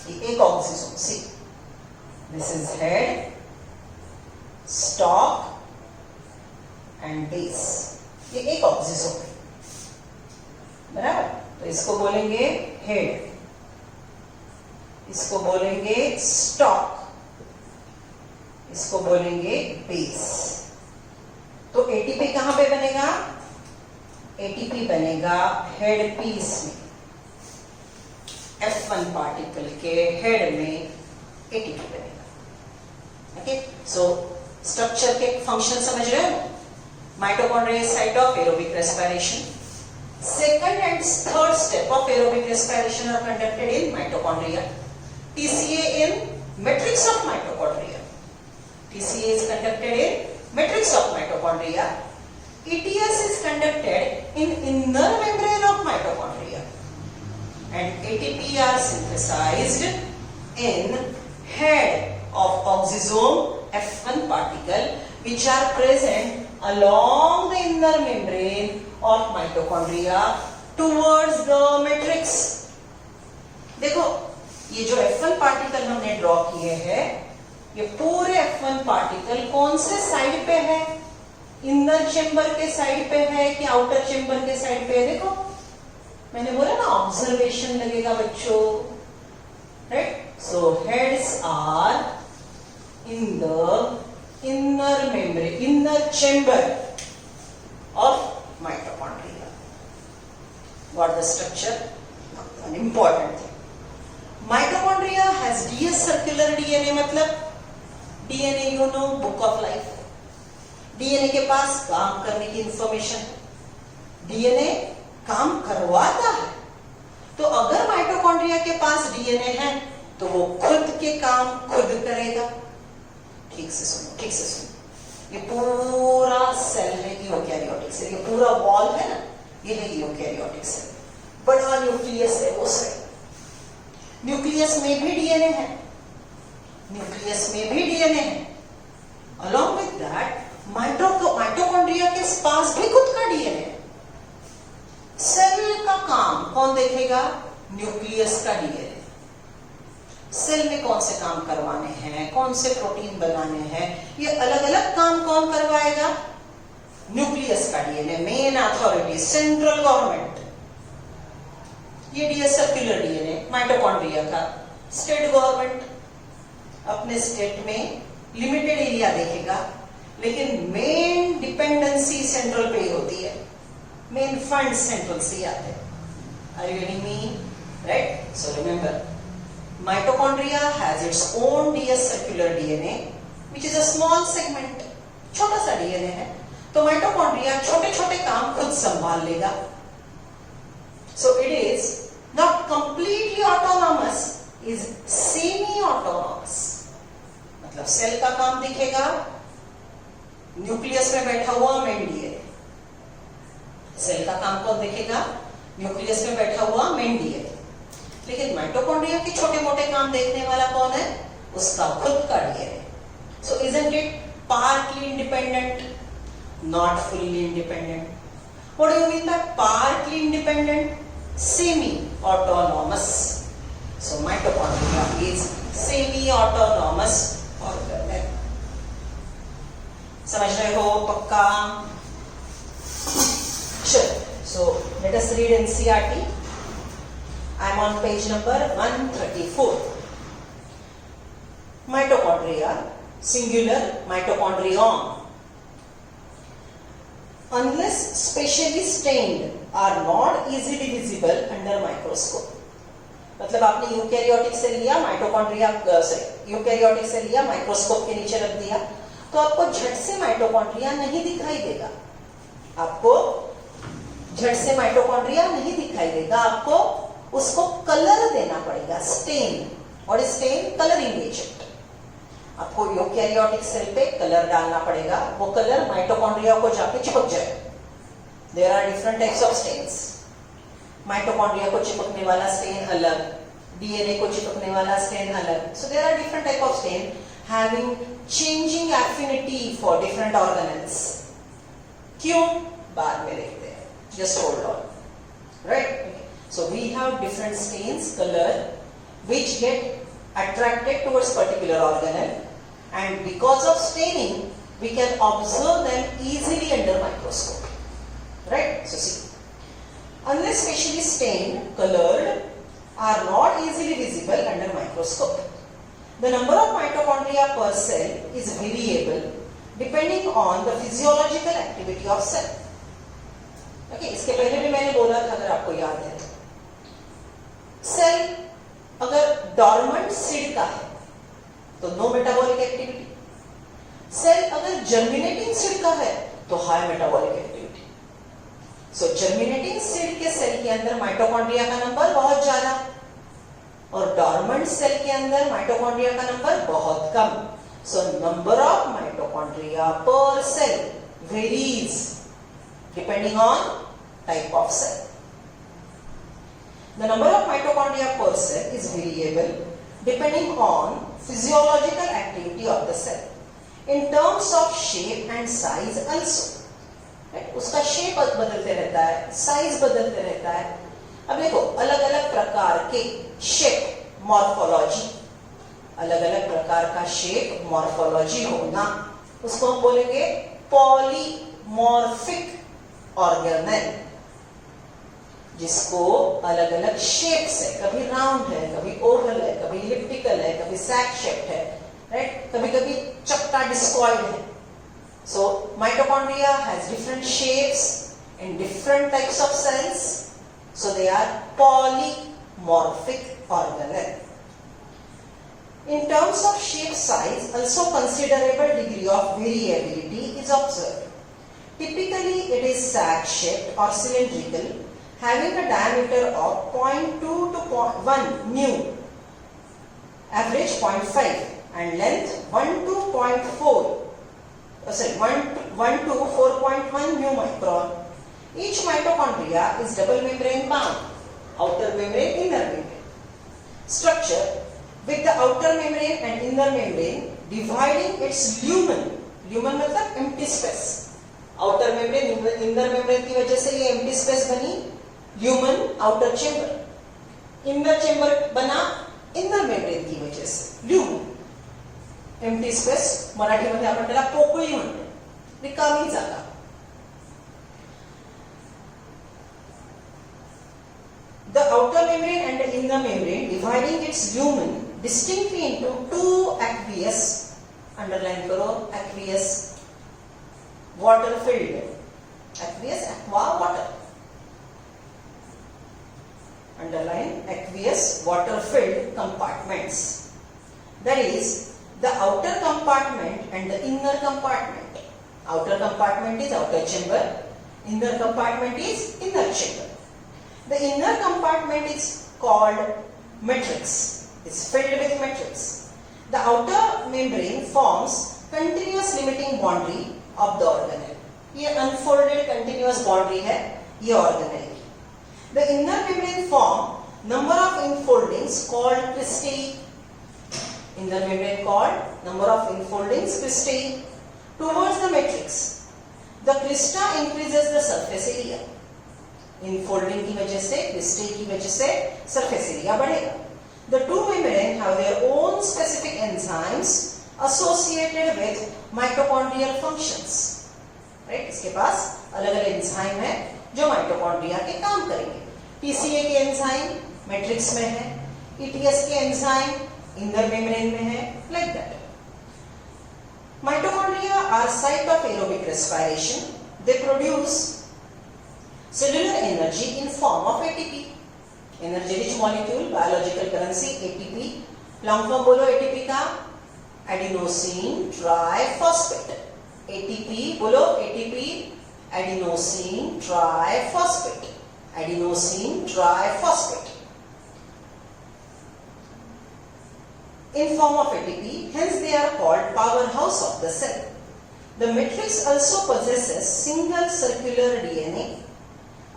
एक oxysome, see this is head, stock and base. ये एक ऑक्सीजोम है, बराबर? तो इसको बोलेंगे हेड, इसको बोलेंगे स्टॉक, इसको बोलेंगे बेस. तो एटीपी कहां पे बनेगा? एटीपी बनेगा हेड पीस में. F1 पार्टिकल के हेड में एटीपी बनेगा. ओके, सो स्ट्रक्चर के फंक्शन समझ रहे हो? Mitochondria is site of aerobic respiration. Second and third step of aerobic respiration are conducted in mitochondria. TCA in matrix of mitochondria. TCA is conducted in matrix of mitochondria. ETS is conducted in inner membrane of mitochondria. And ATP are synthesized in head of oxysome F1 particle which are present along the inner membrane of mitochondria towards the matrix. देखो ये जो F1 पार्टिकल हमने ड्रॉ किए हैं, ये पूरे F1 पार्टिकल कौन से साइड पे है? इनर चेंबर के साइड पे है कि आउटर चेंबर के साइड पे है? देखो मैंने बोला ना ऑब्जर्वेशन लगेगा बच्चों, right? So heads are in the inner membrane, inner chamber of mitochondria. What the structure? An important thing. Mitochondria has DS circular DNA, मतलब DNA you know, book of life. DNA के पास काम करने की इंफॉर्मेशन, DNA काम करवाता है. तो अगर माइटोकॉन्ड्रिया के पास DNA है तो वो खुद के काम खुद करेगा. ठीक से सुनो, ठीक से सुनो. ये पूरा सेल है यूकैरियोटिक सेल, ये पूरा वॉल है ना, ये है यूकैरियोटिक सेल. बड़ा न्यूक्लियस है वो सेल. न्यूक्लियस में भी डीएनए है, न्यूक्लियस में भी डीएनए है. अलॉन्ग विद दैट माइटोकॉन्ड्रिया के पास भी खुद का डीएनए है. सेल का काम कौन देखेगा? न्यूक्लियस का डीएनए. सेल में कौन से काम करवाने हैं, कौन से प्रोटीन बनाने हैं, ये अलग अलग काम कौन करवाएगा? न्यूक्लियस का DNA. Main authority central government. ये डीएस सर्कुलर डीएनए माइटोकॉन्ड्रिया का. स्टेट गवर्नमेंट अपने स्टेट में लिमिटेड एरिया देखेगा, लेकिन मेन डिपेंडेंसी सेंट्रल पे होती है. मेन फंड सेंट्रल से आते हैं. Are you getting me? Right? So remember, mitochondria has its own DS circular DNA, which is a small segment. छोटा सा DNA है, तो माइटोकॉन्ड्रिया छोटे छोटे काम खुद संभाल लेगा. So it is not completely autonomous, is semi-autonomous. मतलब सेल का काम दिखेगा, न्यूक्लियस में बैठा हुआ मेन डीएनए. सेल का काम कौन देखेगा? न्यूक्लियस में बैठा हुआ मेन डीएनए. लेकिन माइटोकॉन्ड्रिया के छोटे मोटे काम देखने वाला कौन है? उसका खुद का DNA. So isn't it partly independent? Not fully independent. What do you mean by partly independent? Semi autonomous. So mitochondria is semi autonomous organelle. समझ रहे हो? पक्का? चलो, so let us read NCERT. I am on page number 134. Mitochondria, singular mitochondrion. Unless specially stained, are not easily visible under microscope. मतलब आपने यूकैरियोटिक सेल लिया, माइटोकॉन्ड्रिया यूकैरियोटिक सेल लिया, माइक्रोस्कोप के नीचे रख दिया, तो आपको झट से माइटोकॉन्ड्रिया नहीं दिखाई देगा. आपको झट से माइटोकॉन्ड्रिया नहीं दिखाई देगा. आपको उसको कलर देना पड़ेगा, स्टेन. और स्टेन कलरिंग एजेंट. आपको यूकैरियोटिक सेल पे कलर डालना पड़ेगा. वो कलर माइटोकॉन्ड्रिया को जाके चिपक जाए. There are different types of stains. Mitochondria को चिपकने वाला स्टेन अलग, डीएनए को चिपकने वाला स्टेन अलग. So there are different type of stain having changing affinity for different organelles. क्यों? बाद में देखते हैं. Just hold on. Right? So we have different stains, color, which get attracted towards particular organelle, and because of staining, we can observe them easily under microscope. Right? So see, unless specially stained, colored, are not easily visible under microscope. The number of mitochondria per cell is variable depending on the physiological activity of cell. Okay, इसके पहले भी मैंने बोला था, अगर आपको याद है. सेल अगर डॉर्मेंट सीड का है तो नो मेटाबॉलिक एक्टिविटी. सेल अगर जर्मिनेटिंग सीड का है तो हाई मेटाबॉलिक एक्टिविटी. सो जर्मिनेटिंग सीड के सेल के अंदर माइटोकॉन्ड्रिया का नंबर बहुत ज्यादा, और डॉर्मेंट सेल के अंदर माइटोकॉन्ड्रिया का नंबर बहुत कम. So number of mitochondria per cell varies depending on type of cell. The number of mitochondria per cell is variable depending on physiological activity of the cell. In terms of shape and size also. उसका शेप बदलते रहता है, साइज बदलते रहता है। अब देखो अलग अलग प्रकार के शेप मॉर्फोलॉजी, अलग अलग प्रकार का शेप मॉर्फोलॉजी होना, उसको हम बोलेंगे पॉलीमॉर्फिक ऑर्गेनेल, जिसको अलग अलग शेप्स है, कभी राउंड है, कभी ओवल है, कभी इलिप्टिकल है, कभी सैक शेप्ड है, राइट, कभी कभी चपटा डिस्कॉइड है। So mitochondria has different shapes and different types of cells, so they are polymorphic organelle. In terms of shape size, also considerable degree of variability is observed. Typically it is sac shaped or cylindrical, having a diameter of 0.2 to 1 mu, average 0.5, and length 1 to 0.4 1 to 4.1 mu micron. Each mitochondria is double membrane bound, outer membrane, inner membrane. Structure with the outer membrane and inner membrane dividing its lumen. Lumen मतलब empty space. Outer membrane, inner membrane की वजह से ये empty space बनी, lumen outer chamber. Inner chamber बना inner membrane की वजह से, lumen. एम्प्टी स्पेस मराठीमध्ये आपण त्याला पोकळी म्हणतो, रिकामी जागा. The outer membrane and the inner membrane dividing its lumen distinctly into two aqueous, underline करो, aqueous water filled, aqueous aqua water, underline aqueous water filled compartments. That is the outer compartment and the inner compartment. Outer compartment is outer chamber, inner compartment is inner chamber. The inner compartment is called matrix. It's filled with matrix. The outer membrane forms continuous limiting boundary of the organelle. ये unfolded continuous boundary है ये organelle की. The inner membrane form number of enfoldings called cristae. Inner membrane called number of enfoldings cristae towards the matrix. The crista increases the surface area. Enfolding की वजह से, cristae की वजह से surface area बढ़ेगा. The two membranes have their own specific enzymes associated with mitochondrial functions. Right? इसके पास अलग-अलग एंजाइम है जो माइटोकॉन्ड्रिया के काम करेंगे. PCA के एंजाइम मैट्रिक्स में है, ETS के एंजाइम inner membrane में है, like that. Mitochondria are site of aerobic respiration. They produce cellular energy in form of ATP. Energy rich molecule, biological currency ATP. Long form बोलो ATP का, adenosine triphosphate. ATP बोलो ATP, adenosine triphosphate. Adenosine triphosphate. In form of ATP, hence they are called powerhouse of the cell. The matrix also possesses single circular DNA,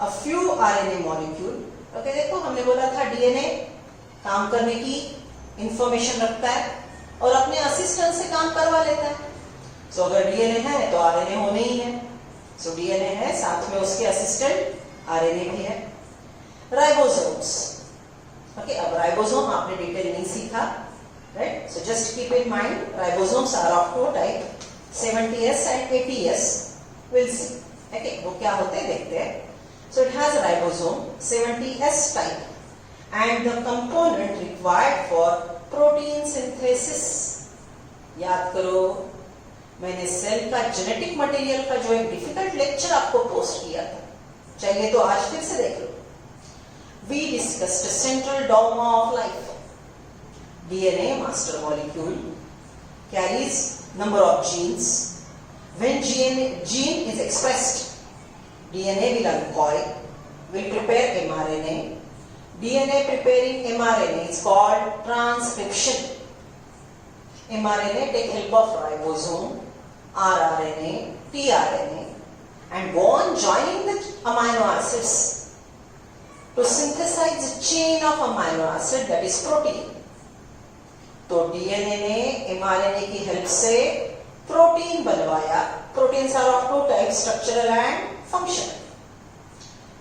a few RNA molecule. Okay, देखो हमने बोला था DNA काम करने की इंफॉर्मेशन रखता है और अपने असिस्टेंट से काम करवा लेता है. So अगर DNA है तो RNA होने ही है. So DNA है, साथ में उसके असिस्टेंट RNA भी है. राइबोसोम्स. Okay, अब राइबोसोम आपने डिटेल नहीं सीखा. Right? So just keep in mind, ribosomes are of two type, 70S and 80S. We'll see. Okay, वो क्या होते हैं देखते हैं. So it has a ribosome, 70S type, and the component required for protein synthesis. याद करो, मैंने सेल का जेनेटिक मटेरियल का जो एक डिफिकल्ट लेक्चर आपको पोस्ट किया था, चाहिए तो आज फिर से देख लो. We discussed central dogma of life. DNA, master molecule, carries number of genes. When gene is expressed, DNA will uncoil, will prepare mRNA. DNA preparing mRNA is called transcription. mRNA take help of ribosome, rRNA, tRNA, and go on joining the amino acids to synthesize a chain of amino acid, that is protein. तो डीएनए ने mRNA की हेल्प से प्रोटीन बनवाया proteins are of two types, structural and functional.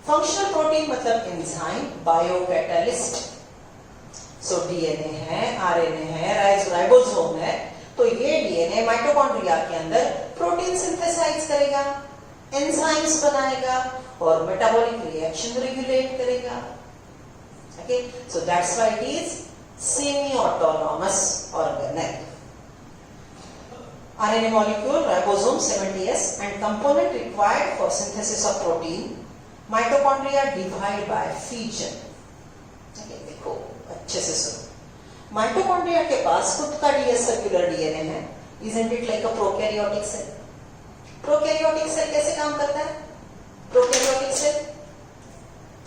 Functional protein मतलब enzyme, biocatalyst. So DNA है, RNA है, राइबोसोम है, तो ये DNA माइटोकॉन्ड्रिया के अंदर प्रोटीन सिंथेसाइज करेगा, एंजाइम्स बनाएगा और मेटाबॉलिक रिएक्शन रेगुलेट करेगा. Okay, so that's why it is semi-autonomous organelle. RNA molecule, ribosome 70S, and component required for synthesis of protein, mitochondria divide by fission. Okay, देखो अच्छे से सुनो. माइटोकॉन्ड्रिया के पास खुद का सर्कुलर डीएनए है. Isn't it like a prokaryotic cell? Prokaryotic cell कैसे काम करता है?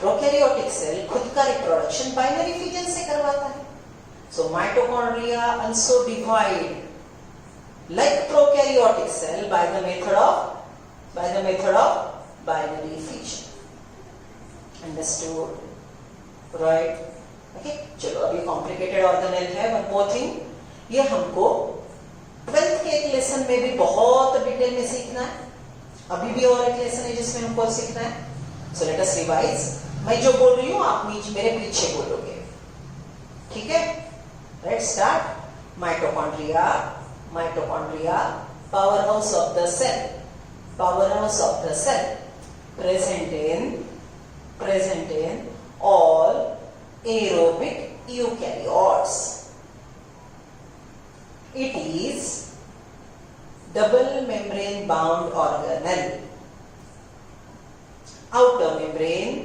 प्रोकैरियोटिक सेल खुद का रिप्रोडक्शन बाइनरी फिजन से करवाता है. So mitochondria also divide like prokaryotic cell by the method of binary fission. Understood? Right? Okay, चलो अभी कॉम्प्लिकेटेड ऑर्गेनेल है. वन मोर थिंग, ये हमको 12th के एक लेसन में भी बहुत डिटेल में सीखना है. अभी भी और एक लेसन है जिसमें हमको सीखना है. So let us revise. मैं जो बोल रही हूं आप मेरे पीछे बोलोगे, ठीक है? Let's start. Mitochondria, power house of the cell, present in all aerobic eukaryotes. It is double membrane bound organelle. Outer membrane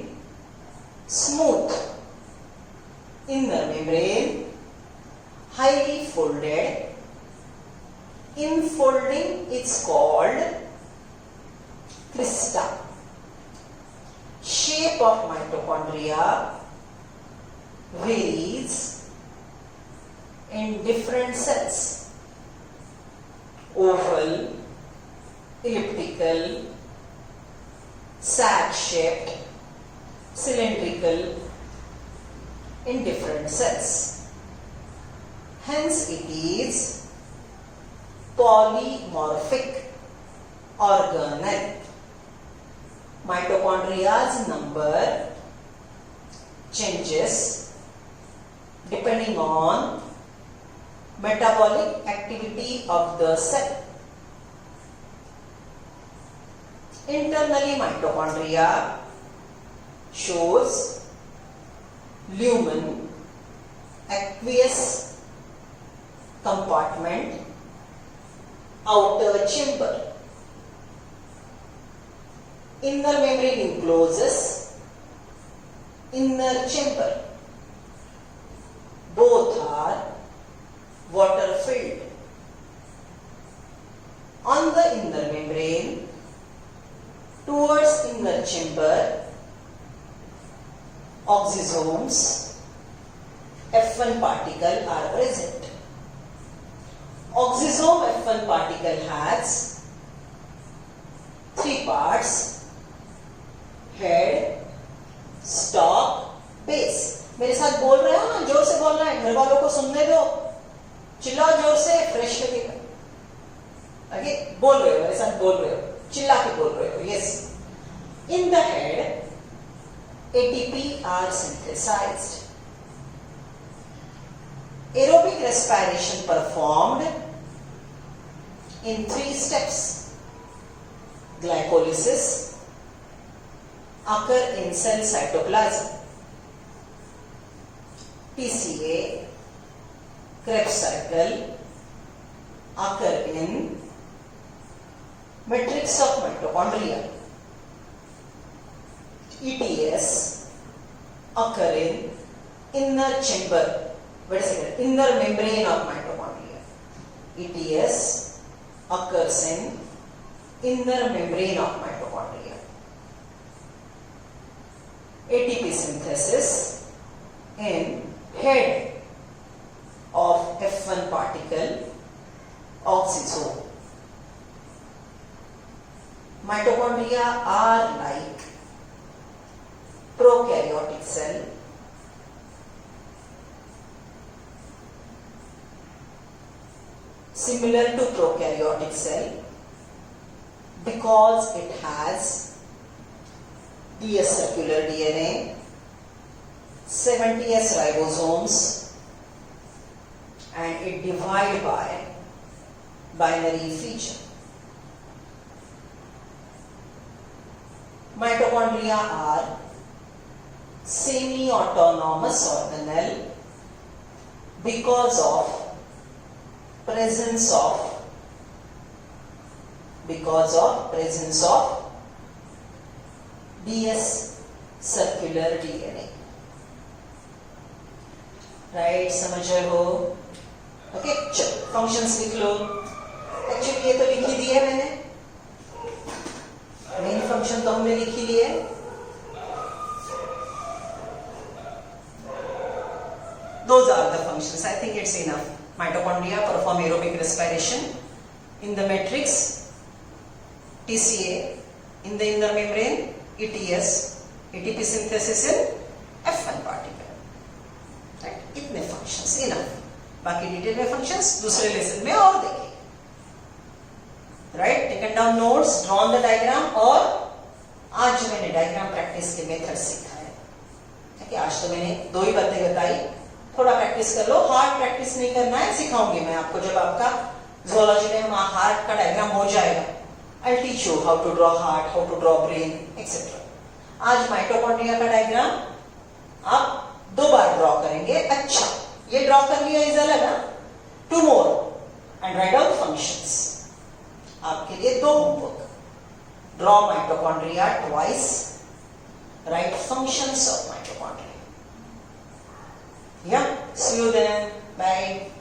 smooth, inner membrane highly folded. Infolding is called crista. Shape of mitochondria varies in different cells. Oval, elliptical, sac-shaped, cylindrical in different cells. Hence it is polymorphic organelle. Mitochondria's number changes depending on metabolic activity of the cell. Internally, mitochondria shows lumen, aqueous compartment, outer chamber. Inner membrane encloses inner chamber. Both are water filled. On the inner membrane, towards inner chamber, oxysomes, F1 particle are present. Oxysome F1 particle has 3 parts: head, stalk, base. मेरे साथ बोल रहे हो ना? जोर से बोलना है, घर वालों को सुनने दो. चिल्लाओ जोर से, फ्रेश लगेगा. ओके, बोल रहे हो, मेरे साथ बोल रहे हो, चिल्ला के बोल रहे हो. Yes. In the head, ATP are synthesized. Aerobic respiration performed in 3 steps. Glycolysis occur in cell cytoplasm. PCA, Krebs cycle occur in matrix of mitochondria. ETS occur in inner chamber. Wait a second. Inner membrane of mitochondria. ETS occurs in inner membrane of mitochondria. ATP synthesis in head of F1 particle, oxysome. Mitochondria are like prokaryotic cell. Similar to prokaryotic cell, because it has DS circular DNA, 70S ribosomes, and it divides by binary feature. Mitochondria are semi-autonomous organelle because of presence of DS circular DNA. Right, समझ रहे हो? ओके, चलो फंक्शंस लिख लो. एक्चुअली ये तो लिख ही दिए मैंने, मेन फंक्शन तो हमने लिख ही लिए. Those are the functions. I think it's enough. Mitochondria perform aerobic respiration in the matrix, TCA, in the inner membrane, ETS, ATP synthesis in F1 particle. Right? इतने functions enough. बाकी डिटेल में functions दूसरे लेसन में और देखेंगे. Right? Taken down notes, drawn the diagram, और आज जो मैंने डायग्राम प्रैक्टिस के मेथड सीखा है. ठीक है, आज तो मैंने दो ही बातें बताई. थोड़ा प्रैक्टिस कर लो, हार्ड प्रैक्टिस नहीं करना है, सिखाऊंगी मैं आपको. जब आपका zoology में हार्ट का डायग्राम हो जाएगा, I'll teach you how to draw heart, how to draw brain, etc. आज माइटोकॉन्ड्रिया का डायग्राम आप 2 बार ड्रॉ करेंगे. अच्छा, ये ड्रॉ कर लिया इज अलग ना. 2 more and write down functions. आपके लिए 2 homework. Draw mitochondria twice, write functions of mitochondria. Yeah, see you then. Bye.